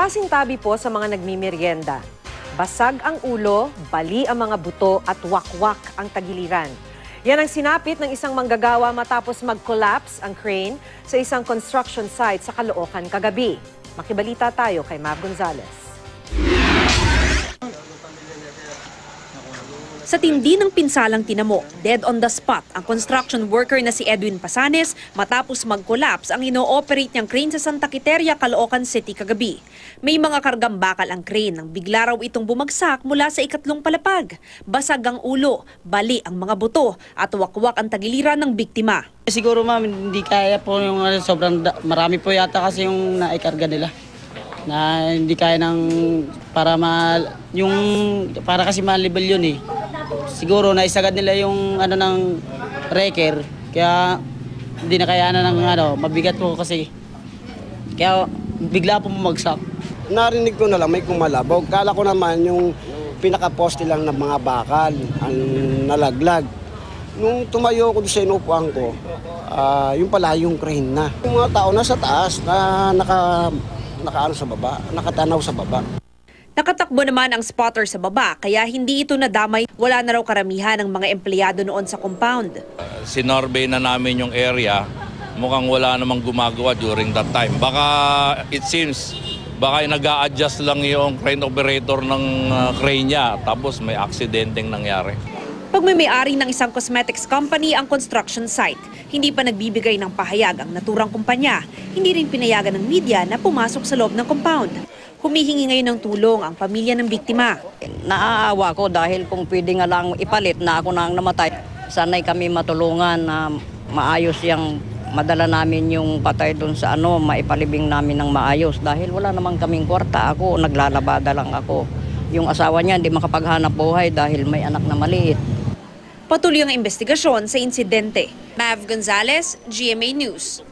Pasintabi po sa mga nagmimerienda. Basag ang ulo, bali ang mga buto at wakwak ang tagiliran. Yan ang sinapit ng isang manggagawa matapos mag-collapse ang crane sa isang construction site sa Caloocan kagabi. Makibalita tayo kay Mav Gonzalez. Sa tindi ng pinsalang tinamo, dead on the spot ang construction worker na si Edwin Pasanes matapos mag-collapse ang ino-operate niyang crane sa Santa Quiteria, Caloocan City kagabi. May mga kargang bakal ang crane nang bigla raw itong bumagsak mula sa ikatlong palapag. Basag ang ulo, bali ang mga buto at wakwak ang tagiliran ng biktima. Siguro ma'am, hindi kaya po yung sobrang marami po yata kasi yung naikarga nila. Na hindi kaya ng para kasi malibel yun eh. Siguro naisagad nila yung ng wrecker kaya hindi na kayanan ng mabigat po kasi kaya bigla po bumagsak. Narinig ko na lang may kumalabog. Kala ko naman yung pinaka-poste lang ng mga bakal ang nalaglag. Nung tumayo ko sa inupuan ko, yung pala yung crane na. Yung mga tao nasa taas na nakaano sa baba, nakatanaw sa baba. Nakatakbo naman ang spotter sa baba kaya hindi ito nadamay. Wala na raw karamihan ng mga empleyado noon sa compound. Sinorvey na namin yung area, mukhang wala namang gumagawa during that time. Baka it seems, baka nag-a-adjust lang yung crane operator ng crane niya tapos may aksidenteng nangyari. Pag may-ari ng isang cosmetics company ang construction site, hindi pa nagbibigay ng pahayag ang naturang kumpanya. Hindi rin pinayagan ng media na pumasok sa loob ng compound. Humihingi ngayon ng tulong ang pamilya ng biktima. Naaawa ko dahil kung pwede nga lang ipalit na ako nang namatay. Sana'y kami matulungan na maayos yung madala namin yung patay doon sa maipalibing namin ng maayos. Dahil wala namang kaming kwarta. Ako, naglalabada lang ako. Yung asawa niya hindi makapaghanap buhay dahil may anak na maliit. Patuloy ang investigasyon sa insidente. Mav Gonzalez, GMA News.